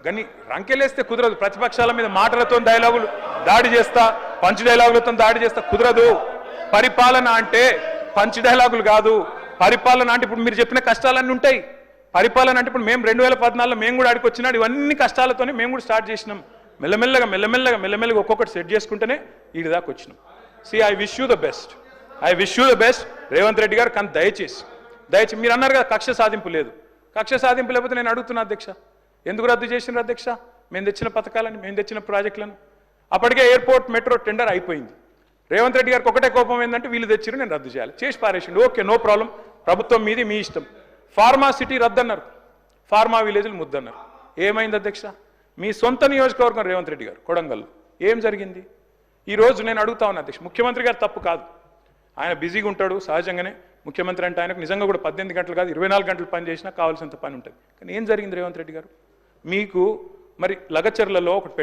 కానీ రంకెలేస్తే కుదరదు. ప్రతిపక్షాల మీద మాటలతో డైలాగులు దాడి చేస్తా, పంచ్ డైలాగులతో దాడి చేస్తా కుదరదు. పరిపాలన అంటే పంచ్ డైలాగులు కాదు. పరిపాలన అంటే ఇప్పుడు మీరు చెప్పిన కష్టాలన్నీ ఉంటాయి. పరిపాలన అంటే ఇప్పుడు మేము 2014లో మేము కూడా ఆడికి వచ్చినాడు, ఇవన్నీ కష్టాలతోనే మేము కూడా స్టార్ట్ చేసినాం. మెల్లమెల్లగా ఒక్కొక్కటి సెట్ చేసుకుంటేనే వీడి దాకా వచ్చినాం. I wish you the best Revanth Reddy గారు. కానీ దయచేసి మీరు అన్నారు కదా కక్ష సాధింపు లేదు. కక్ష సాధింపు లేకపోతే నేను అడుగుతున్నా అధ్యక్ష, ఎందుకు రద్దు చేసినారు అధ్యక్ష? మేము తెచ్చిన పథకాలని, మేము తెచ్చిన ప్రాజెక్టులను. అప్పటికే ఎయిర్పోర్ట్ మెట్రో టెండర్ అయిపోయింది. రేవంత్ రెడ్డి గారికి ఒకటే కోపం ఏంటంటే వీళ్ళు తెచ్చిరు నేను రద్దు చేయాలి, చేసి పారేసిండు. ఓకే, నో ప్రాబ్లం, ప్రభుత్వం మీది, మీ ఇష్టం. ఫార్మా సిటీ రద్దన్నారు, ఫార్మా విలేజ్లు ముద్దన్నారు. ఏమైంది అధ్యక్ష? మీ సొంత నియోజకవర్గం రేవంత్ రెడ్డి గారు కొడంగల్ ఏం జరిగింది? ఈరోజు నేను అడుగుతా ఉన్నా అధ్యక్ష, ముఖ్యమంత్రి గారు తప్పు కాదు, ఆయన బిజీగా ఉంటాడు సహజంగానే. ముఖ్యమంత్రి అంటే ఆయనకు నిజంగా కూడా 18 గంటలు కాదు 24 గంటలు పని చేసినా కావాల్సినంత పని ఉంటుంది. కానీ ఏం జరిగింది రేవంత్ రెడ్డి గారు? మీకు మరి లగచర్లలో ఒకటి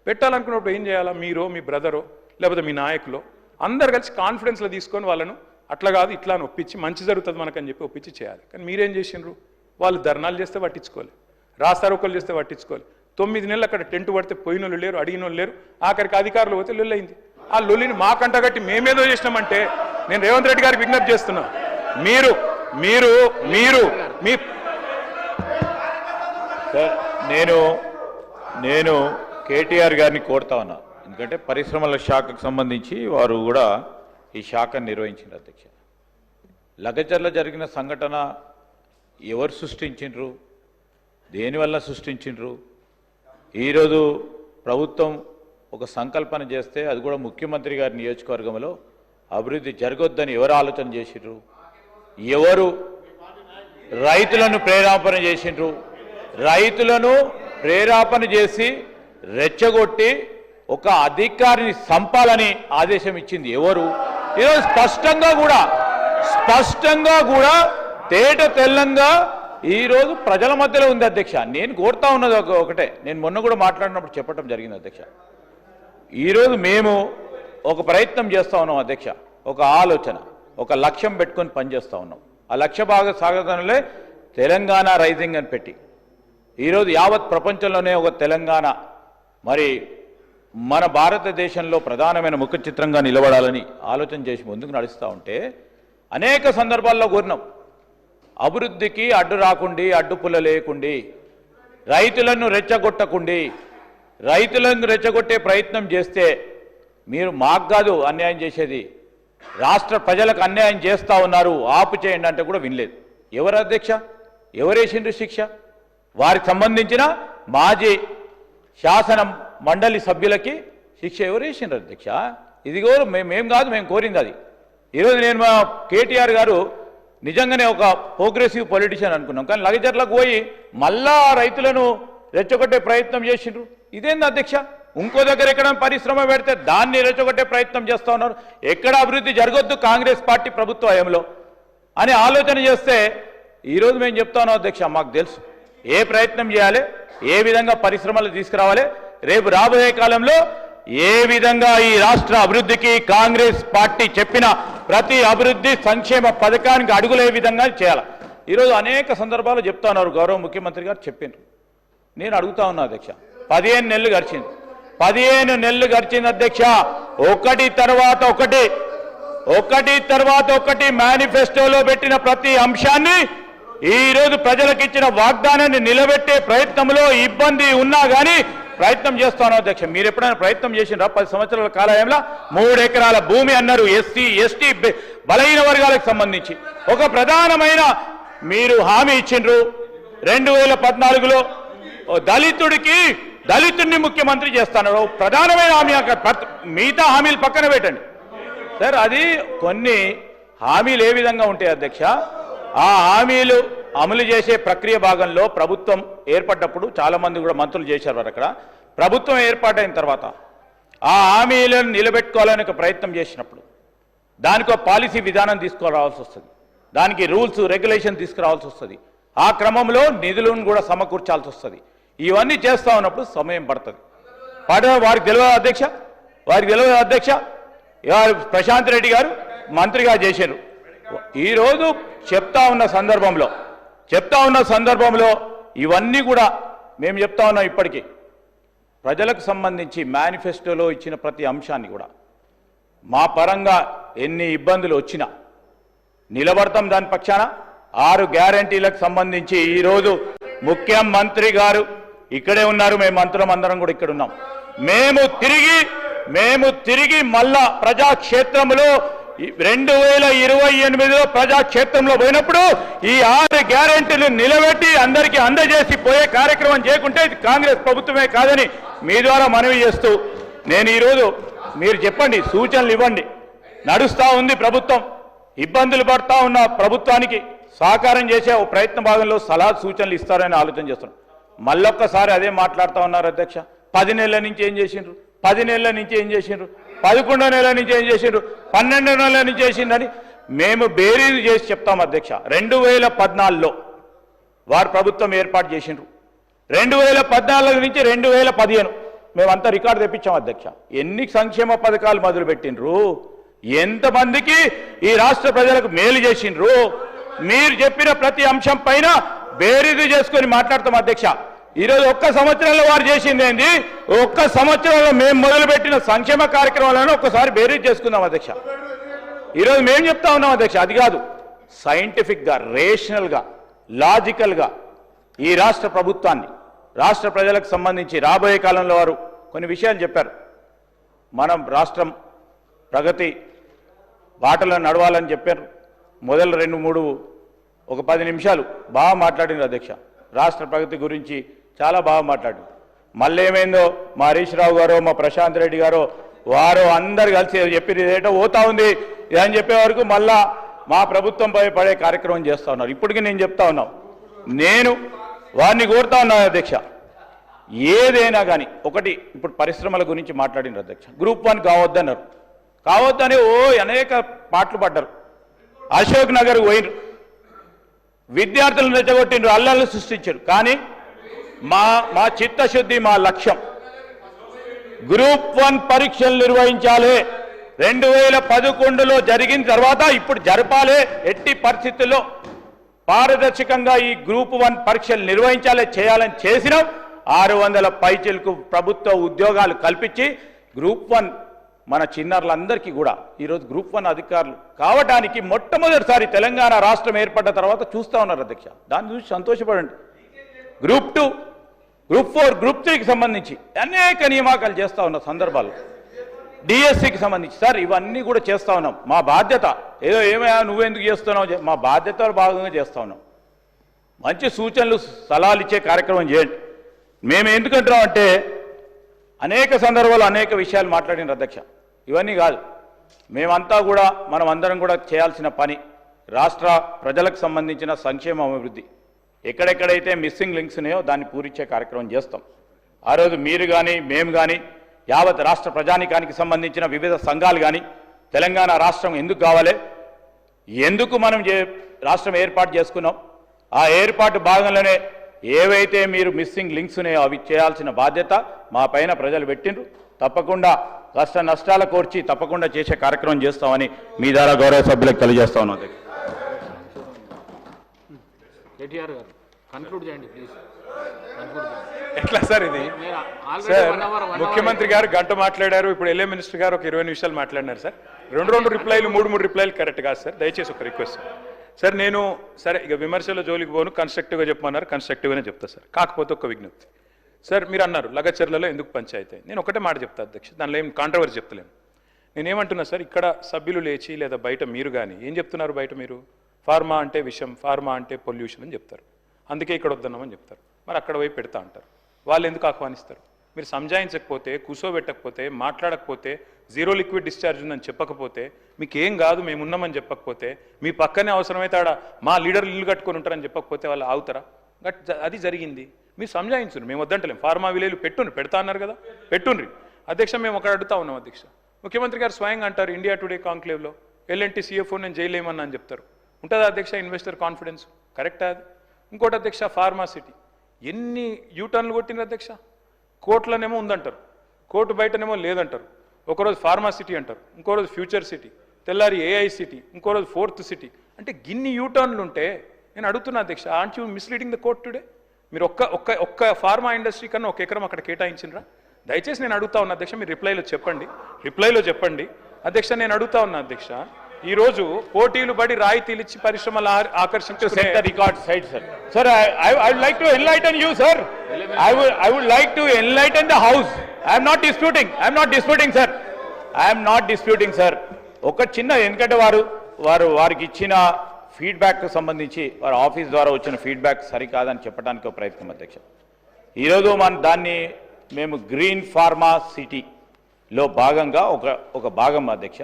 పెట్టాలనుకున్నప్పుడు ఏం చేయాలా? మీరో మీ బ్రదరో లేకపోతే మీ నాయకులో అందరు కలిసి కాన్ఫిడెన్స్లో తీసుకొని వాళ్ళను అట్లా కాదు ఇట్లా అని ఒప్పించి మంచి జరుగుతుంది మనకని చెప్పి ఒప్పించి చేయాలి. కానీ మీరేం చేసిండ్రు? వాళ్ళు ధర్నాలు చేస్తే పట్టించుకోవాలి, రాస్తారోకలు చేస్తే పట్టించుకోవాలి. 9 నెలలు అక్కడ టెంట్ పడితే పోయిన వాళ్ళు లేరు, అడిగిన వాళ్ళు లేరు. ఆఖరికి అధికారులు పోతే లొల్లయింది. ఆ లొల్లిని మాకంట కట్టి మేమేదో చేసినామంటే నేను రేవంత్ రెడ్డి గారికి విజ్ఞప్తి చేస్తున్నా, మీరు మీరు మీరు మీ నేను కేటీఆర్ గారిని కోరుతా ఉన్నా. ఎందుకంటే పరిశ్రమల శాఖకు సంబంధించి వారు కూడా ఈ శాఖను నిర్వహించారు అధ్యక్ష. లగచర్ల జరిగిన సంఘటన ఎవరు సృష్టించిండ్రు, దేనివల్ల సృష్టించిండ్రు? ఈరోజు ప్రభుత్వం ఒక సంకల్పన చేస్తే అది కూడా ముఖ్యమంత్రి గారి నియోజకవర్గంలో అభివృద్ధి జరగొద్దని ఎవరు ఆలోచన చేసిండ్రు? ఎవరు రైతులను ప్రేరేపణ చేసిండ్రు? రైతులను ప్రేరేపణ చేసి రెచ్చగొట్టి ఒక అధికారిని సంపాలని ఆదేశం ఇచ్చింది ఎవరు? ఈరోజు స్పష్టంగా కూడా తేట తెల్లంగా ఈరోజు ప్రజల మధ్యలో ఉంది అధ్యక్ష. నేను కోరుతా ఉన్నది ఒకటే, నేను మొన్న కూడా మాట్లాడినప్పుడు చెప్పడం జరిగింది అధ్యక్ష. ఈరోజు మేము ఒక ప్రయత్నం చేస్తూ ఉన్నాం అధ్యక్ష, ఒక ఆలోచన, ఒక లక్ష్యం పెట్టుకొని పనిచేస్తూ ఉన్నాం. ఆ లక్ష్య భాగ సాగతంలో తెలంగాణ రైజింగ్ అని పెట్టి ఈరోజు యావత్ ప్రపంచంలోనే ఒక తెలంగాణ మరి మన భారతదేశంలో ప్రధానమైన ముఖ చిత్రంగా నిలబడాలని ఆలోచన చేసి ముందుకు నడుస్తూ ఉంటే అనేక సందర్భాల్లో కోరినాం, అభివృద్ధికి అడ్డు రాకుండి, అడ్డుపుల్ల లేకుండి, రైతులను రెచ్చగొట్టే ప్రయత్నం చేస్తే మీరు మాకు కాదు అన్యాయం చేసేది, రాష్ట్ర ప్రజలకు అన్యాయం చేస్తూ ఉన్నారు, ఆపు చేయండి అంటే కూడా వినలేదు. ఎవరు అధ్యక్ష? ఎవరేసిండ్రు శిక్ష? వారికి సంబంధించిన మాజీ శాసన మండలి సభ్యులకి శిక్ష ఎవరేసిండ్రు అధ్యక్ష? ఇదిగో మేము కాదు, మేము కోరింది అది. ఈరోజు నేను మా కేటీఆర్ గారు నిజంగానే ఒక ప్రోగ్రెసివ్ పొలిటీషియన్ అనుకున్నాం, కానీ లగచర్లకు పోయి మళ్ళా రైతులను రెచ్చగొట్టే ప్రయత్నం చేసిండ్రు. ఇదేంది అధ్యక్ష? ఇంకో దగ్గర ఎక్కడ పరిశ్రమ పెడితే దాన్ని రెచ్చగొట్టే ప్రయత్నం చేస్తూ ఉన్నారు. ఎక్కడ అభివృద్ధి జరగొద్దు కాంగ్రెస్ పార్టీ ప్రభుత్వ హయాంలో అని ఆలోచన చేస్తే ఈరోజు మేము చెప్తా ఉన్నాం అధ్యక్ష, మాకు తెలుసు ఏ ప్రయత్నం చేయాలి, ఏ విధంగా పరిశ్రమలు తీసుకురావాలి, రేపు రాబోయే కాలంలో ఏ విధంగా ఈ రాష్ట్ర అభివృద్ధికి కాంగ్రెస్ పార్టీ చెప్పిన ప్రతి అభివృద్ధి సంక్షేమ పథకానికి అడుగులే విధంగా చేయాలి. ఈరోజు అనేక సందర్భాలు చెప్తా ఉన్నారు, గౌరవ ముఖ్యమంత్రి గారు చెప్పిండ్రు. నేను అడుగుతా ఉన్నా అధ్యక్ష, 15 నెలలు గడిచింది అధ్యక్ష. ఒకటి తర్వాత ఒకటి మేనిఫెస్టోలో పెట్టిన ప్రతి అంశాన్ని ఈరోజు ప్రజలకు ఇచ్చిన వాగ్దానాన్ని నిలబెట్టే ప్రయత్నంలో ఇబ్బంది ఉన్నా కానీ ప్రయత్నం చేస్తాను అధ్యక్ష. మీరు ఎప్పుడైనా ప్రయత్నం చేసినారా? 10 సంవత్సరాల కాలంలో 3 ఎకరాల భూమి అన్నారు ఎస్సీ ఎస్టీ బలహీన వర్గాలకు సంబంధించి ఒక ప్రధానమైన మీరు హామీ ఇచ్చిండ్రు. 2014లో దళితుడిని ముఖ్యమంత్రి చేస్తున్నారు, ప్రధానమైన హామీ. మిగతా హామీలు పక్కన పెట్టండి సార్. అది కొన్ని హామీలు ఏ విధంగా ఉంటాయి అధ్యక్ష? ఆ హామీలు అమలు చేసే ప్రక్రియ భాగంలో ప్రభుత్వం ఏర్పడ్డప్పుడు చాలా మంది కూడా మంత్రులు చేశారు. అక్కడ ప్రభుత్వం ఏర్పాటైన తర్వాత ఆ హామీలను నిలబెట్టుకోవాలని ఒక ప్రయత్నం చేసినప్పుడు దానికి పాలసీ విధానం తీసుకురావాల్సి వస్తుంది, దానికి రూల్స్ రెగ్యులేషన్ తీసుకురావాల్సి వస్తుంది, ఆ క్రమంలో నిధులను కూడా సమకూర్చాల్సి వస్తుంది. ఇవన్నీ చేస్తూ ఉన్నప్పుడు సమయం పడుతుంది. వారికి తెలియదు అధ్యక్ష, ప్రశాంత్ రెడ్డి గారు మంత్రిగా చేశారు. ఈరోజు చెప్తా ఉన్న సందర్భంలో ఇవన్నీ కూడా మేము చెప్తా ఉన్నాం ఇప్పటికీ ప్రజలకు సంబంధించి మేనిఫెస్టోలో ఇచ్చిన ప్రతి అంశాన్ని కూడా మా పరంగా ఎన్ని ఇబ్బందులు వచ్చినా నిలబడతాం దాని పక్షాన. 6 గ్యారంటీలకు సంబంధించి ఈరోజు ముఖ్యమంత్రి గారు ఇక్కడే ఉన్నారు, మేము మంత్రులం అందరం కూడా ఇక్కడ ఉన్నాం. మేము తిరిగి మళ్ళా ప్రజాక్షేత్రంలో 2028లో ప్రజాక్షేత్రంలో పోయినప్పుడు ఈ 6 గ్యారెంటీలు నిలబెట్టి అందరికీ అందజేసి పోయే కార్యక్రమం చేయకుంటే ఇది కాంగ్రెస్ ప్రభుత్వమే కాదని మీ ద్వారా మనవి చేస్తూ నేను ఈరోజు మీరు చెప్పండి, సూచనలు ఇవ్వండి. నడుస్తూ ఉంది ప్రభుత్వం, ఇబ్బందులు పడతా ఉన్న ప్రభుత్వానికి సహకారం చేసే ఓ ప్రయత్న భాగంలో సలహా సూచనలు ఇస్తారని ఆలోచన చేస్తున్నాం. మళ్ళొక్కసారి అదే మాట్లాడుతూ ఉన్నారు అధ్యక్ష. 10 నెలల నుంచి ఏం చేసిండ్రు, 10 నెలల నుంచి ఏం చేసిండ్రు, 11వ నెల నుంచి ఏం చేసిండ్రు, 12వ నెల నుంచి చేసిండ్రని మేము బేరీజు చేసి చెప్తాం అధ్యక్ష. 2014లో వారు ప్రభుత్వం ఏర్పాటు చేసిండ్రు. 2014 నుంచి 2015 మేమంతా రికార్డు తెప్పించాం అధ్యక్ష. ఎన్ని సంక్షేమ పథకాలు మొదలుపెట్టిండ్రు, ఎంతమందికి ఈ రాష్ట్ర ప్రజలకు మేలు చేసిండ్రు, మీరు చెప్పిన ప్రతి అంశం పైన బేరీజు చేసుకొని మాట్లాడతాం అధ్యక్ష. ఈరోజు ఒక్క సంవత్సరంలో వారు చేసింది ఏంది, ఒక్క సంవత్సరంలో మేము మొదలుపెట్టిన సంక్షేమ కార్యక్రమాలను ఒక్కసారి బేరీజు చేసుకుందాం అధ్యక్ష. ఈరోజు మేము చెప్తా ఉన్నాం అధ్యక్ష, అది కాదు సైంటిఫిక్గా, రేషనల్గా, లాజికల్గా ఈ రాష్ట్ర ప్రభుత్వాన్ని, రాష్ట్ర ప్రజలకు సంబంధించి రాబోయే కాలంలో వారు కొన్ని విషయాలు చెప్పారు. మనం రాష్ట్రం ప్రగతి బాటలో నడవాలని చెప్పారు. మొదలు 2-3 ఒక 10 నిమిషాలు బాగా మాట్లాడినారు అధ్యక్ష. రాష్ట్ర ప్రగతి గురించి చాలా బాగా మాట్లాడారు. మళ్ళీ ఏమైందో మా హరీష్ రావు గారో మా ప్రశాంత్ రెడ్డి గారో వారు అందరు కలిసి చెప్పి ఏటో పోతా ఉంది అని చెప్పే వరకు మళ్ళా మా ప్రభుత్వంపై పడే కార్యక్రమం చేస్తూ ఉన్నారు. ఇప్పటికీ నేను చెప్తా ఉన్నాం, నేను వారిని కోరుతా ఉన్నాను అధ్యక్ష, ఏదైనా కానీ ఒకటి ఇప్పుడు పరిశ్రమల గురించి మాట్లాడినారు అధ్యక్ష. గ్రూప్ 1 కావద్దన్నారు, కావద్దని అనేక పాటలు పడ్డారు. అశోక్ నగర్ పోయినరు, విద్యార్థులను రెచ్చగొట్టిండ్రు, అల్లర్లు సృష్టించారు. కానీ మా చిత్తశుద్ధి, మా లక్ష్యం గ్రూప్ 1 పరీక్షలు నిర్వహించాలి. 2011లో జరిగిన తర్వాత ఇప్పుడు జరపాలి. ఎట్టి పరిస్థితుల్లో పారదర్శకంగా ఈ గ్రూప్ 1 పరీక్షలు నిర్వహించాలి, చేయాలని చేసినాం. 600 పైచీలకు ప్రభుత్వ ఉద్యోగాలు కల్పించి గ్రూప్ 1 మన చిన్నారులందరికీ కూడా ఈరోజు గ్రూప్ 1 అధికారులు కావడానికి మొట్టమొదటిసారి తెలంగాణ రాష్ట్రం ఏర్పడ్డ తర్వాత చూస్తూ ఉన్నారు అధ్యక్ష. దాన్ని చూసి సంతోషపడండి. గ్రూప్ 2, గ్రూప్ 4, గ్రూప్ 3కి సంబంధించి అనేక నియామకాలు చేస్తూ ఉన్న సందర్భాలు, డిఎస్సికి సంబంధించి సార్ ఇవన్నీ కూడా చేస్తూ ఉన్నాం. మా బాధ్యత, ఏదో ఏమైనా నువ్వెందుకు చేస్తున్నావు, మా బాధ్యతలో భాగంగా చేస్తూ ఉన్నాం. మంచి సూచనలు సలహాలు ఇచ్చే కార్యక్రమం చేయండి. మేము ఎందుకంటున్నాం అంటే అనేక సందర్భాలు అనేక విషయాలు మాట్లాడిన అధ్యక్ష. ఇవన్నీ కాదు, మేమంతా కూడా మనం అందరం కూడా చేయాల్సిన పని రాష్ట్ర ప్రజలకు సంబంధించిన సంక్షేమ అభివృద్ధి. ఎక్కడెక్కడైతే మిస్సింగ్ లింక్స్ ఉన్నాయో దాన్ని పూరించే కార్యక్రమం చేస్తాం. ఆ రోజు మీరు కానీ మేము కానీ యావత్ రాష్ట్ర ప్రజానికానికి సంబంధించిన వివిధ సంఘాలు కానీ తెలంగాణ రాష్ట్రం ఎందుకు కావాలి, ఎందుకు మనం రాష్ట్రం ఏర్పాటు చేసుకున్నాం, ఆ ఏర్పాటు భాగంలోనే ఏవైతే మీరు మిస్సింగ్ లింక్స్ ఉన్నాయో అవి చేయాల్సిన బాధ్యత మా పైన ప్రజలు పెట్టిండ్రు. తప్పకుండా కష్ట నష్టాల కోర్చి తప్పకుండా చేసే కార్యక్రమం చేస్తామని మీ ద్వారా గౌరవ సభ్యులకు తెలియజేస్తా ఉన్నాం. ఎట్లా సార్ ఇది? సార్ ముఖ్యమంత్రి గారు గంట మాట్లాడారు, ఇప్పుడు ఎల్ఏ మినిస్టర్ గారు ఒక 20 నిమిషాలు మాట్లాడినారు సార్. 2 రిప్లైలు 3 రిప్లైలు కరెక్ట్ కాదు సార్. దయచేసి ఒక రిక్వెస్ట్ సార్. నేను సరే ఇక విమర్శల జోలికి పోను, కన్స్ట్రక్టివ్గా చెప్పమన్నారు, కన్స్ట్రక్టివ్గానే చెప్తా సార్. కాకపోతే ఒక విజ్ఞప్తి సార్, మీరు అన్నారు లగచర్లలో ఎందుకు పంచాయతీ. నేను ఒకటే మాట చెప్తా అధ్యక్ష, దానిలో ఏం కాంట్రవర్సీ చెప్తలేను. నేనేమంటున్నా సార్, ఇక్కడ సభ్యులు లేచి లేదా బయట మీరు కానీ ఏం చెప్తున్నారు, బయట మీరు ఫార్మా అంటే విషం, ఫార్మా అంటే పొల్యూషన్ అని చెప్తారు, అందుకే ఇక్కడ వద్దన్నామని చెప్తారు. మరి అక్కడ పోయి పెడతా అంటారు. వాళ్ళు ఎందుకు ఆహ్వానిస్తారు? మీరు సంజాయించకపోతే, కూర్చోబెట్టకపోతే, మాట్లాడకపోతే, జీరో లిక్విడ్ డిశ్చార్జ్ ఉందని చెప్పకపోతే, మీకు ఏం కాదు మేము ఉన్నామని చెప్పకపోతే, మీ పక్కనే అవసరమైతే ఆడ మా లీడర్లు ఇల్లు కట్టుకొని ఉంటారని చెప్పకపోతే వాళ్ళు ఆగుతారా? అది జరిగింది. మీరు సంజాయించురు, మేము వద్దంటలేం. ఫార్మా విలేలు పెడతా అన్నారు కదా, పెట్టుండ్రి. అధ్యక్ష మేము ఒకటి అడుగుతా ఉన్నాం అధ్యక్ష. ముఖ్యమంత్రి గారు స్వయంగా అంటారు ఇండియా టుడే కాంక్లేవ్లో ఎల్ఎన్టీ సిఎఫ్ఓ నేను జైలేమన్నా అని చెప్తారు. ఉంటుందా అధ్యక్ష ఇన్వెస్టర్ కాన్ఫిడెన్స్? కరెక్టా అది? ఇంకోటి అధ్యక్ష, ఫార్మాసిటీ ఎన్ని యూటర్న్లు కొట్టినారు అధ్యక్ష. కోర్టులోనేమో ఉందంటారు, కోర్టు బయటనేమో లేదంటారు. ఒకరోజు ఫార్మాసిటీ అంటారు, ఇంకో రోజు ఫ్యూచర్ సిటీ, తెల్లారి ఏఐ సిటీ, ఇంకో రోజు 4th సిటీ. అంటే గిన్ని యూటర్న్లు ఉంటే నేను అడుగుతున్నా అధ్యక్ష, aunt you misleading the court today? మీరు ఒక్క ఫార్మా ఇండస్ట్రీ కన్నా ఒక ఎకరం అక్కడ కేటాయించినరా? దయచేసి నేను అడుగుతా ఉన్నా అధ్యక్ష, మీరు రిప్లైలో చెప్పండి అధ్యక్ష. నేను అడుగుతా ఉన్నా అధ్యక్ష, ఈ రోజు పోటీలు బడి రాయితీలు ఇచ్చి పరిశ్రమలు ఆకర్షించే record side sir I would like to enlighten you, sir. I would like to enlighten the house. I am not disputing, sir. ఒక చిన్న, ఎందుకంటే వారికి ఇచ్చిన ఫీడ్బ్యాక్ సంబంధించి వారి ఆఫీస్ ద్వారా వచ్చిన ఫీడ్బ్యాక్ సరికాదని చెప్పడానికి ఒక ప్రయత్నం అధ్యక్ష. ఈరోజు దాన్ని మేము గ్రీన్ ఫార్మా సిటీలో భాగంగా ఒక భాగం అధ్యక్ష.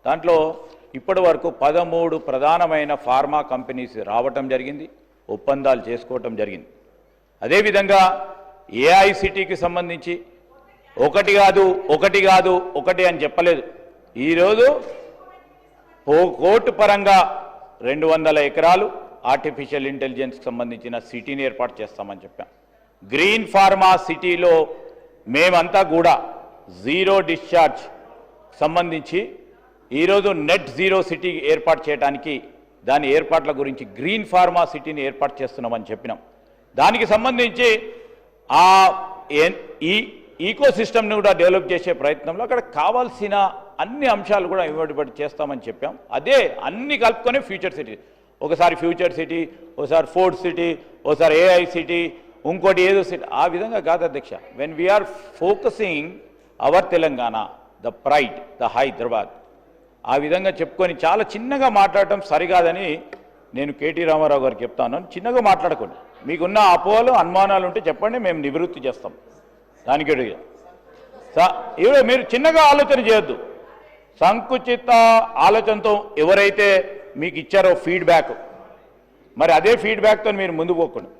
దాంట్లో ఇప్పటి వరకు 13 ప్రధానమైన ఫార్మా కంపెనీస్ రావటం జరిగింది, ఒప్పందాలు చేసుకోవటం జరిగింది. అదేవిధంగా ఏఐసిటీకి సంబంధించి ఒకటి అని చెప్పలేదు. ఈరోజు కోర్టు పరంగా 200 ఎకరాలు ఆర్టిఫిషియల్ ఇంటెలిజెన్స్కి సంబంధించిన సిటీని ఏర్పాటు చేస్తామని చెప్పాం. గ్రీన్ ఫార్మా సిటీలో మేమంతా కూడా జీరో డిశ్చార్జ్ సంబంధించి ఈరోజు నెట్ జీరో సిటీ ఏర్పాటు చేయడానికి దాని ఏర్పాట్ల గురించి గ్రీన్ ఫార్మా సిటీని ఏర్పాటు చేస్తున్నామని చెప్పినాం. దానికి సంబంధించి ఈ ఈకో సిస్టమ్ని కూడా డెవలప్ చేసే ప్రయత్నంలో అక్కడ కావాల్సిన అన్ని అంశాలు కూడా ఇవ్వబడి చేస్తామని చెప్పాం. అదే అన్ని కలుపుకొని ఫ్యూచర్ సిటీ, ఒకసారి ఫ్యూచర్ సిటీ, ఒకసారి ఫోర్త్ సిటీ, ఒకసారి ఏఐ సిటీ, ఇంకోటి ఏదో సిటీ, ఆ విధంగా కాదు అధ్యక్ష. When we're focusing our Telangana, the pride, the Hyderabad, ఆ విధంగా చెప్పుకొని చాలా చిన్నగా మాట్లాడటం సరికాదని నేను కేటీ రామారావు గారికి చెప్తాను. చిన్నగా మాట్లాడకండి, మీకున్న అపోహలు అనుమానాలు ఉంటే చెప్పండి, మేము నివృత్తి చేస్తాం. దానికి ఇవి మీరు చిన్నగా ఆలోచన చేయొద్దు. సంకుచిత ఆలోచనతో ఎవరైతే మీకు ఇచ్చారో ఫీడ్బ్యాక్, మరి అదే ఫీడ్బ్యాక్తో మీరు ముందుకు పోకండి.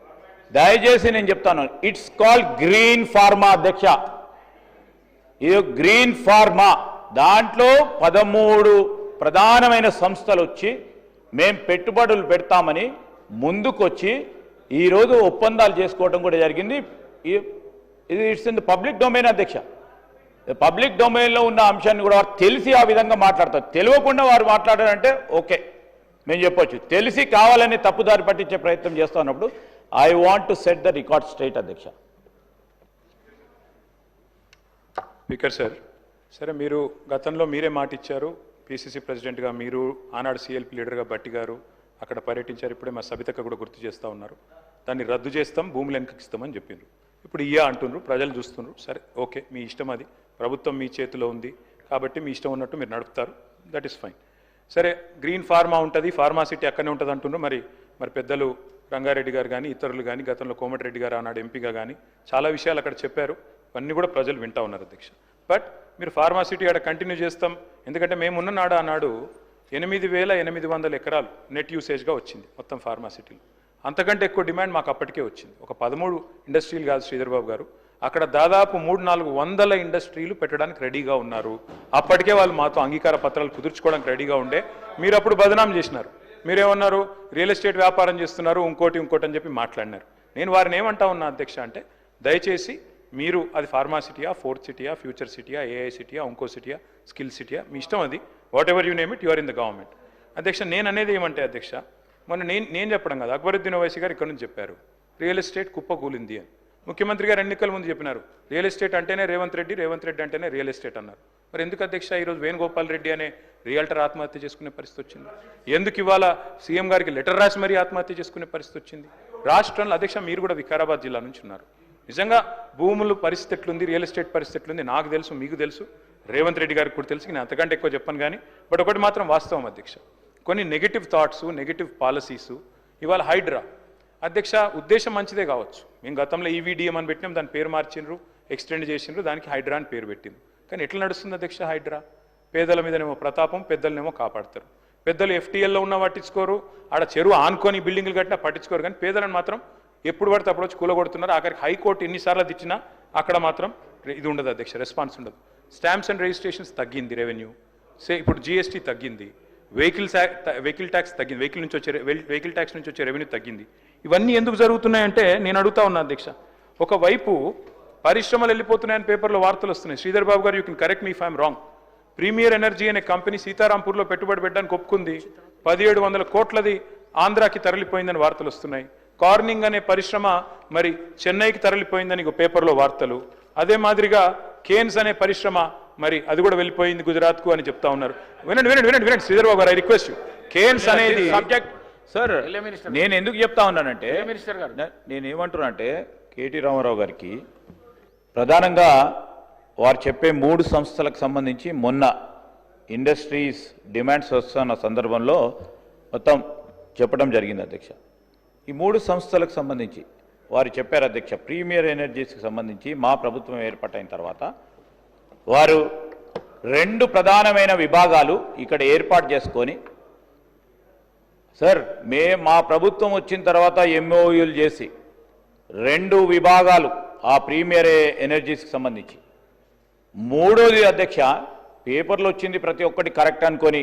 దయచేసి నేను చెప్తాను, ఇట్స్ కాల్డ్ గ్రీన్ ఫార్మా అధ్యక్ష. ఇది గ్రీన్ ఫార్మా, దాంట్లో 13 ప్రధానమైన సంస్థలు వచ్చి మేము పెట్టుబడులు పెడతామని ముందుకొచ్చి ఈరోజు ఒప్పందాలు చేసుకోవడం కూడా జరిగింది. ఇది it's in the public domain అధ్యక్ష. పబ్లిక్ డొమైన్లో ఉన్న అంశాన్ని కూడా వారు తెలిసి ఆ విధంగా మాట్లాడతారు. తెలియకుండా వారు మాట్లాడారంటే ఓకే మేము చెప్పొచ్చు. తెలిసి కావాలని తప్పుదారి పట్టించే ప్రయత్నం చేస్తూ ఉన్నప్పుడు I want to set the record straight అధ్యక్ష. స్పీకర్ సార్, సరే మీరు గతంలో మీరే మాట ఇచ్చారు, పిసిసి ప్రెసిడెంట్గా మీరు, ఆనాడు సిఎల్పి లీడర్గా భట్టి గారు అక్కడ పర్యటించారు. ఇప్పుడే మా సబితక్క కూడా గుర్తు చేస్తూ ఉన్నారు. దాన్ని రద్దు చేస్తాం, భూములు వెనక్కిస్తామని చెప్పిండ్రు. ఇప్పుడు అంటున్నారు, ప్రజలు చూస్తున్నారు. సరే ఓకే, మీ ఇష్టం, అది ప్రభుత్వం మీ చేతిలో ఉంది కాబట్టి మీ ఇష్టం ఉన్నట్టు మీరు నడుపుతారు, దట్ ఈస్ ఫైన్. సరే, గ్రీన్ ఫార్మా ఉంటుంది, ఫార్మాసిటీ అక్కడనే ఉంటుంది అంటున్నారు. మరి పెద్దలు రంగారెడ్డి గారు కానీ ఇతరులు కానీ గతంలో కోమటిరెడ్డి గారు ఆనాడు ఎంపీగా కానీ చాలా విషయాలు అక్కడ చెప్పారు. అన్నీ కూడా ప్రజలు వింటూ ఉన్నారు అధ్యక్ష. బట్ మీరు ఫార్మాసిటీ అక్కడ కంటిన్యూ చేస్తాం, ఎందుకంటే మేమున్న ఆనాడు 8,800 ఎకరాలు నెట్ యూసేజ్గా వచ్చింది మొత్తం ఫార్మాసిటీలో. అంతకంటే ఎక్కువ డిమాండ్ మాకు అప్పటికే వచ్చింది. ఒక 13 ఇండస్ట్రీలు కాదు శ్రీధర్ బాబు గారు, అక్కడ దాదాపు 300-400 ఇండస్ట్రీలు పెట్టడానికి రెడీగా ఉన్నారు. అప్పటికే వాళ్ళు మాతో అంగీకార పత్రాలు కుదుర్చుకోవడానికి రెడీగా ఉండే. మీరు అప్పుడు బదనాం చేసినారు. మీరేమన్నారు, రియల్ ఎస్టేట్ వ్యాపారం చేస్తున్నారు, ఇంకోటి అని చెప్పి మాట్లాడినారు. నేను వారిని ఏమంటా ఉన్నా అధ్యక్ష అంటే, దయచేసి మీరు అది ఫార్మాసిటీయా, ఫోర్త్ సిటీయా, ఫ్యూచర్ సిటీయా, ఏఐ సిటీయా, ఇంకో సిటీయా, స్కిల్ సిటీయా, మీ ఇష్టం, అది whatever you name it, you are in the government. అధ్యక్ష, నేను అనేది ఏమంటే అధ్యక్ష, మొన్న నేను చెప్పడం కాదు, అక్బరుద్దీన్ ఓవైసీ గారు ఇక్కడ నుంచి చెప్పారు రియల్ ఎస్టేట్ కుప్పకూలింది అని. ముఖ్యమంత్రి గారు ఎన్నికల ముందు చెప్పినారు రియల్ ఎస్టేట్ అంటేనే రేవంత్ రెడ్డి అంటేనే రియల్ ఎస్టేట్ అన్నారు. మరి ఎందుకు అధ్యక్ష ఈరోజు వేణుగోపాల్ రెడ్డి అనే రియల్టర్ ఆత్మహత్య చేసుకునే పరిస్థితి వచ్చింది? ఎందుకు ఇవాళ సీఎం గారికి లెటర్ రాసి మరీ ఆత్మహత్య చేసుకునే పరిస్థితి వచ్చింది? రాష్ట్రంలో అధ్యక్ష మీరు కూడా వికారాబాద్ జిల్లా నుంచి ఉన్నారు. నిజంగా భూములు పరిస్థితి ఎట్లుంది, రియల్ ఎస్టేట్ పరిస్థితి ఎట్లుంది నాకు తెలుసు, మీకు తెలుసు, రేవంత్ రెడ్డి గారికి కూడా తెలుసు. నేను అంతకంటే ఎక్కువ చెప్పను కానీ, బట్ ఒకటి మాత్రం వాస్తవం అధ్యక్ష, కొన్ని నెగిటివ్ థాట్స్, నెగిటివ్ పాలసీసు ఇవాళ హైడ్రా అధ్యక్ష ఉద్దేశం మంచిదే కావచ్చు. మేము గతంలో ఈవీడిఎం అని పెట్టినాం, దాని పేరు మార్చిండ్రు, ఎక్స్టెండ్ చేసిండ్రు, దానికి హైడ్రా అని పేరు పెట్టిండ్రు. కానీ ఎట్లా నడుస్తుంది అధ్యక్ష హైడ్రా? పేదల మీదనేమో ప్రతాపం, పెద్దలనేమో కాపాడతారు. పెద్దలు ఎఫ్టీఎల్లో ఉన్న పట్టించుకోరు, ఆడ చెరువు ఆనుకొని బిల్డింగ్లు కట్టినా పట్టించుకోరు, కానీ పేదలను మాత్రం ఎప్పుడు పడితే అప్పుడు వచ్చి కూలగొడుతున్నారు. ఆఖరికి హైకోర్టు ఎన్నిసార్లు తెచ్చినా అక్కడ మాత్రం ఇది ఉండదు అధ్యక్ష, రెస్పాన్స్ ఉండదు. స్టాంప్స్ అండ్ రిజిస్ట్రేషన్స్ తగ్గింది, రెవెన్యూ ఇప్పుడు జిఎస్టీ తగ్గింది, వెహికల్ ట్యాక్స్ తగ్గింది, వెహికల్ ట్యాక్స్ నుంచి వచ్చే రెవెన్యూ తగ్గింది. ఇవన్నీ ఎందుకు జరుగుతున్నాయంటే నేను అడుగుతా ఉన్నా అధ్యక్ష, ఒకవైపు పరిశ్రమలు వెళ్ళిపోతున్నాయని పేపర్లో వార్తలు వస్తున్నాయి. శ్రీధర్ బాబు గారు, you can correct me if I'm wrong. Premier Energy అనే కంపెనీ సీతారాంపూర్లో పెట్టుబడి పెట్టడానికి ఒప్పుకుంది, 1700 కోట్లది ఆంధ్రాకి తరలిపోయిందని వార్తలు వస్తున్నాయి. కార్నింగ్ అనే పరిశ్రమ మరి చెన్నైకి తరలిపోయిందని ఒక పేపర్లో వార్తలు. అదే మాదిరిగా కేన్స్ అనే పరిశ్రమ మరి అది కూడా వెళ్ళిపోయింది గుజరాత్కు అని చెప్తా ఉన్నారు. వినండి వినండి వినండి వినండి శ్రీధర్ బాబు గారు, ఐ రిక్వెస్ట్ యూ. కేన్స్ అనేది సబ్జెక్ట్ సార్ నేను ఎందుకు చెప్తా ఉన్నానంటే మినిస్టర్ గారు నేను ఏమంటున్నానంటే కేటీ రామారావు గారికి ప్రధానంగా వారు చెప్పే 3 సంస్థలకు సంబంధించి మొన్న ఇండస్ట్రీస్ డిమాండ్స్ వస్తున్న సందర్భంలో మొత్తం చెప్పడం జరిగింది అధ్యక్ష. ఈ 3 సంస్థలకు సంబంధించి వారు చెప్పారు అధ్యక్ష, ప్రీమియర్ ఎనర్జీస్కి సంబంధించి మా ప్రభుత్వం ఏర్పాటైన తర్వాత వారు 2 ప్రధానమైన విభాగాలు ఇక్కడ ఏర్పాటు చేసుకొని సార్ మా ప్రభుత్వం వచ్చిన తర్వాత ఎంఓయూలు చేసి 2 విభాగాలు ఆ ప్రీమియర్ ఎనర్జీస్కి సంబంధించి, 3వది అధ్యక్ష పేపర్లో వచ్చింది ప్రతి ఒక్కటి కరెక్ట్ అనుకొని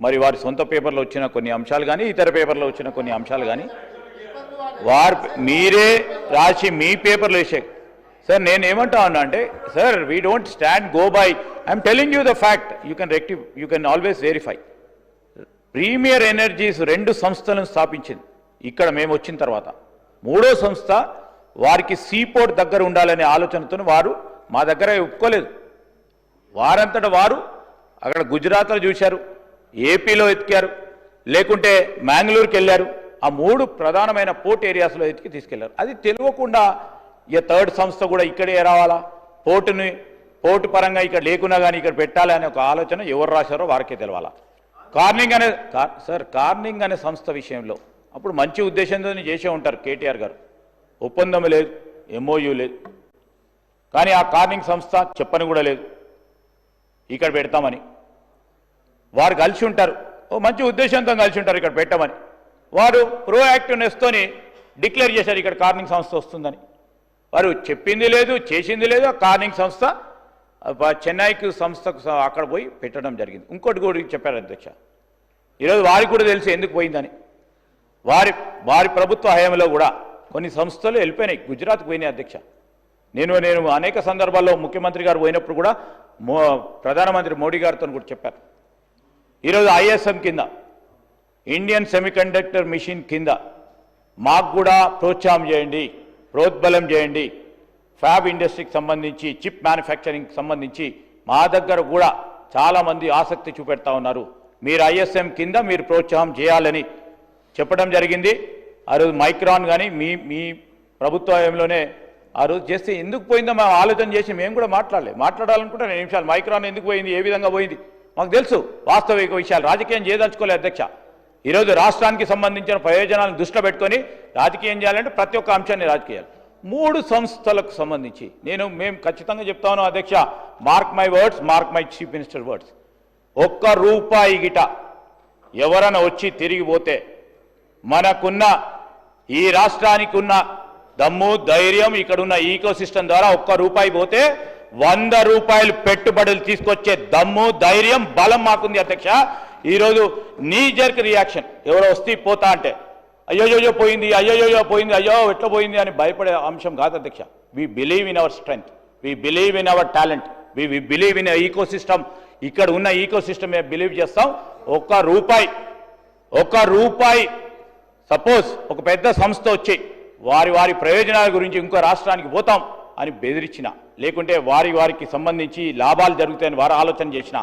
మరి వారి సొంత పేపర్లో వచ్చిన కొన్ని అంశాలు కానీ ఇతర పేపర్లో వచ్చిన కొన్ని అంశాలు కానీ వారు మీరే రాసి మీ పేపర్లో వేసే సార్ నేను ఏమంటా ఉన్నా అంటే sir we don't stand go by, I'm telling you the fact, you can always verify. Premier Energies 2 సంస్థలను స్థాపించింది ఇక్కడ మేము వచ్చిన తర్వాత. 3వ సంస్థ వారికి సీపోర్ట్ దగ్గర ఉండాలనే ఆలోచనతో వారు మా దగ్గర ఒప్పుకోలేదు. వారంతటా వారు అక్కడ గుజరాత్లో చూశారు, ఏపీలో ఎతికారు, లేకుంటే మ్యాంగ్లూరుకి వెళ్ళారు. ఆ 3 ప్రధానమైన పోర్ట్ ఏరియాస్లో ఎతికి తీసుకెళ్లారు. అది తెలియకుండా ఇక 3rd సంస్థ కూడా ఇక్కడే రావాలా, పోర్టు పరంగా ఇక్కడ లేకున్నా కానీ ఇక్కడ పెట్టాలి అనే ఒక ఆలోచన ఎవరు రాశారో వారికే తెలవాలా. కార్నింగ్ అనే సంస్థ విషయంలో అప్పుడు మంచి ఉద్దేశంతో చేసే ఉంటారు కేటీఆర్ గారు. ఒప్పందం లేదు, ఎంఓయూ లేదు, కానీ ఆ కార్నింగ్ సంస్థ చెప్పని కూడా లేదు ఇక్కడ పెడతామని. వారు కలిసి ఉంటారు, ఓ మంచి ఉద్దేశంతో కలిసి ఉంటారు ఇక్కడ పెట్టమని. వారు ప్రోయాక్టివ్నెస్తోని డిక్లేర్ చేశారు ఇక్కడ కార్నింగ్ సంస్థ వస్తుందని. వారు చెప్పింది లేదు, చేసింది లేదు. ఆ కార్నింగ్ సంస్థ చెన్నైకి సంస్థకు అక్కడ పోయి పెట్టడం జరిగింది. ఇంకోటి కూడా చెప్పారు అధ్యక్ష, ఈరోజు వారికి కూడా తెలిసి ఎందుకు పోయిందని. వారి ప్రభుత్వ హయాంలో కూడా కొన్ని సంస్థలు వెళ్ళిపోయినాయి, గుజరాత్కి పోయినాయి అధ్యక్ష. నేను అనేక సందర్భాల్లో ముఖ్యమంత్రి గారు పోయినప్పుడు కూడా ప్రధానమంత్రి మోడీ గారితో కూడా చెప్పారు. ఈరోజు ఐఎస్ఎం కింద, ఇండియన్ సెమీకండక్టర్ మిషన్ కింద మాకు కూడా ప్రోత్సాహం చేయండి, ప్రోద్బలం చేయండి. ఫ్యాబ్ ఇండస్ట్రీకి సంబంధించి, చిప్ మ్యానుఫ్యాక్చరింగ్కి సంబంధించి మా దగ్గర కూడా చాలామంది ఆసక్తి చూపెడతా ఉన్నారు. మీరు ఐఎస్ఎం కింద మీరు ప్రోత్సాహం చేయాలని చెప్పడం జరిగింది. ఆ రోజు మైక్రాన్ కానీ మీ ప్రభుత్వంలోనే ఆ రోజు చేస్తే ఎందుకు పోయిందో మేము ఆలోచన చేసి మేము కూడా మాట్లాడాలనుకుంటే 2 నిమిషాలు మైక్రాన్ ఎందుకు పోయింది, ఏ విధంగా పోయింది మాకు తెలుసు. వాస్తవిక విషయాలు రాజకీయం చేయదలుచుకోలేదు అధ్యక్ష. ఈరోజు రాష్ట్రానికి సంబంధించిన ప్రయోజనాలను దృష్టిలో పెట్టుకొని రాజకీయం చేయాలంటే ప్రతి ఒక్క అంశాన్ని రాజకీయాలు. 3 సంస్థలకు సంబంధించి మేము ఖచ్చితంగా చెప్తా ఉన్నాం అధ్యక్ష, mark my words, mark my chief minister words, ₹1 గిట ఎవరైనా వచ్చి తిరిగిపోతే మనకున్న ఈ రాష్ట్రానికి ఉన్న దమ్ము ధైర్యం ఇక్కడున్న ఈకో సిస్టమ్ ద్వారా ₹1 పోతే ₹100 పెట్టుబడులు తీసుకొచ్చే దమ్ము ధైర్యం బలం మాకుంది అధ్యక్ష. ఈరోజు నీ జర్క్ రియాక్షన్ ఎవరో వస్తే పోతా అంటే అయ్యోయ్యో పోయింది, అయ్యోయ్యో పోయింది, అయ్యో ఎట్లా పోయింది అని భయపడే అంశం కాదు అధ్యక్ష. We believe in our strength, we believe in our talent, we believe in ecosystem. ఇక్కడ ఉన్న ఈకో సిస్టమ్ బిలీవ్ చేస్తాం. ₹1 సపోజ్ ఒక పెద్ద సంస్థ వచ్చి వారి ప్రయోజనాల గురించి ఇంకో రాష్ట్రానికి పోతాం అని బెదిరించిన, లేకుంటే వారికి సంబంధించి లాభాలు జరుగుతాయని వారు ఆలోచన చేసిన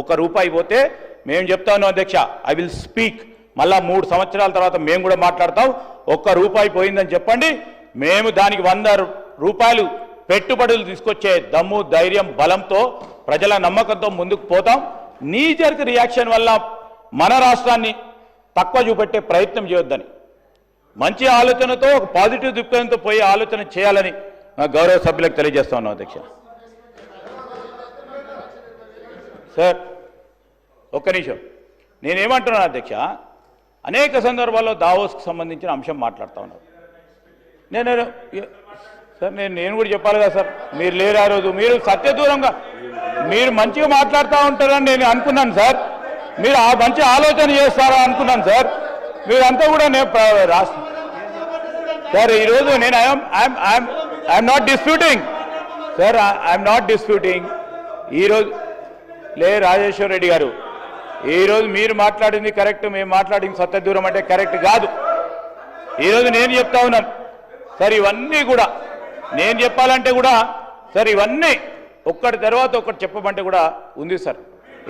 ₹1 పోతే మేము చెప్తా ఉన్నాం అధ్యక్ష, ఐ విల్ స్పీక్. మళ్ళా 3 సంవత్సరాల తర్వాత మేము కూడా మాట్లాడతాం. ₹1 పోయిందని చెప్పండి, మేము దానికి ₹100 పెట్టుబడులు తీసుకొచ్చే దమ్ము ధైర్యం బలంతో ప్రజల నమ్మకంతో ముందుకు పోతాం. నీ జర్క్ రియాక్షన్ వల్ల మన రాష్ట్రాన్ని తక్కువ చూపెట్టే ప్రయత్నం చేయొద్దని మంచి ఆలోచనతో ఒక పాజిటివ్ దృక్పథంతో పోయే ఆలోచన చేయాలని గౌరవ సభ్యులకు తెలియజేస్తా ఉన్నాం అధ్యక్ష. సార్ ఒక్క నిమిషం, నేనేమంటున్నాను అధ్యక్ష, అనేక సందర్భాల్లో దావోస్కి సంబంధించిన అంశం మాట్లాడుతూ ఉన్నారు. నేను కూడా చెప్పాలి కదా సార్, మీరు లేరు ఆ రోజు, మీరు సత్యదూరంగా మీరు మంచిగా మాట్లాడుతూ ఉంటారని నేను అనుకున్నాను సార్. మీరు ఆ మంచి ఆలోచన చేస్తారా అనుకున్నాను సార్. మీరంతా కూడా రాష్ట్ర సార్ ఈరోజు నేను I'm not disputing sir, I'm not disputing. ఈరోజు రాజేశ్వర రెడ్డి గారు, ఈరోజు మీరు మాట్లాడింది కరెక్ట్, మేము మాట్లాడింది సత్యదూరం అంటే కరెక్ట్ కాదు. ఈరోజు నేను చెప్తా ఉన్నాను సార్, ఇవన్నీ కూడా నేను చెప్పాలంటే కూడా సార్ ఇవన్నీ ఒక్కటి తర్వాత ఒకటి చెప్పమంటే కూడా ఉంది సార్.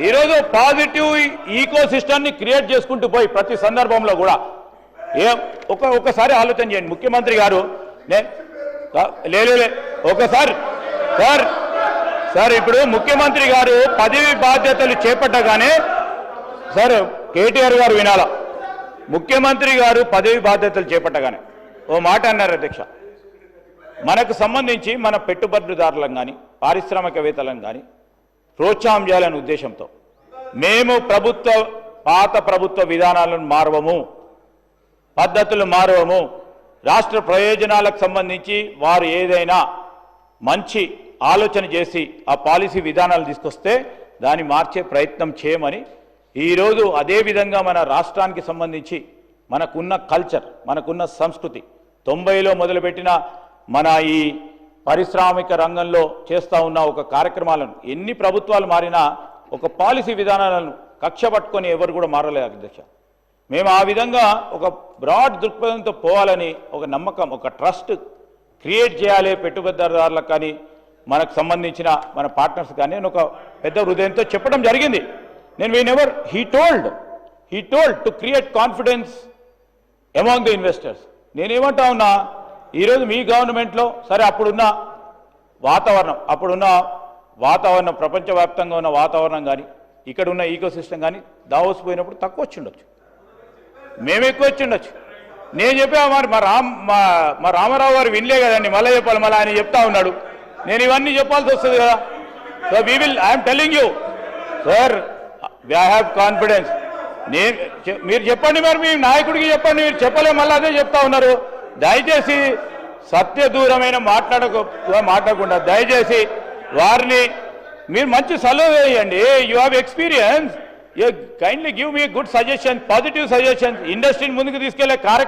ఈరోజు పాజిటివ్ ఈకో సిస్టమ్ని క్రియేట్ చేసుకుంటూ పోయి ప్రతి సందర్భంలో కూడా ఒకసారి ఆలోచన చేయండి. ముఖ్యమంత్రి గారు ఒకసారి సార్ ఇప్పుడు ముఖ్యమంత్రి గారు పదవి బాధ్యతలు చేపట్టగానే సార్ కేటీఆర్ గారు వినాలా, ముఖ్యమంత్రి గారు పదవి బాధ్యతలు చేపట్టగానే ఓ మాట అన్నారు అధ్యక్ష, మనకు సంబంధించి మన పెట్టుబడిదారులను కానీ పారిశ్రామికవేత్తలను కానీ ప్రోత్సాహం చేయాలనే ఉద్దేశంతో మేము పాత ప్రభుత్వ విధానాలను మారవము, పద్ధతులు మారవము, రాష్ట్ర ప్రయోజనాలకు సంబంధించి వారు ఏదైనా మంచి ఆలోచన చేసి ఆ పాలసీ విధానాలు తీసుకొస్తే దాన్ని మార్చే ప్రయత్నం చేయమని ఈరోజు అదేవిధంగా మన రాష్ట్రానికి సంబంధించి మనకున్న కల్చర్, మనకున్న సంస్కృతి 90లో మొదలుపెట్టిన మన ఈ పారిశ్రామిక రంగంలో చేస్తూ ఉన్న ఒక కార్యక్రమాలను ఎన్ని ప్రభుత్వాలు మారినా ఒక పాలసీ విధానాలను కక్ష పట్టుకొని ఎవరు కూడా మారలేదు అధ్యక్ష. మేము ఆ విధంగా ఒక బ్రాడ్ దృక్పథంతో పోవాలని ఒక నమ్మకం, ఒక ట్రస్ట్ క్రియేట్ చేయాలి పెట్టుబడిదారులకు కానీ మనకు సంబంధించిన మన పార్ట్నర్స్ కానీ నేను ఒక పెద్ద హృదయంతో చెప్పడం జరిగింది. నేను he told to create confidence among the investors. నేనేమంటా ఉన్నా, ఈరోజు మీ గవర్నమెంట్లో సరే అప్పుడున్న వాతావరణం ప్రపంచవ్యాప్తంగా ఉన్న వాతావరణం కానీ ఇక్కడ ఉన్న ఈకో సిస్టమ్ కానీ దావోస్ పోయినప్పుడు తక్కువ వచ్చి ఉండొచ్చు, మేము ఎక్కువ వచ్చి ఉండొచ్చు. నేను చెప్పా మరి మా రామారావు గారు వినలే కదండి, మళ్ళీ చెప్పాలి, మళ్ళీ ఆయన చెప్తా ఉన్నాడు, నేను ఇవన్నీ చెప్పాల్సి వస్తుంది కదా. So I'm telling you sir, I have confidence. మీరు చెప్పండి, మరి మీ నాయకుడికి చెప్పండి, మీరు చెప్పలే మళ్ళీ అదే చెప్తా ఉన్నారు. దయచేసి సత్య దూరమైన మాట్లాడకుండా దయచేసి వారిని మీరు మంచి సలహా వేయండి. You have experience, you kindly give me good suggestion, positive suggestions, ఇండస్ట్రీని ముందుకు తీసుకెళ్లే కార్యక్రమం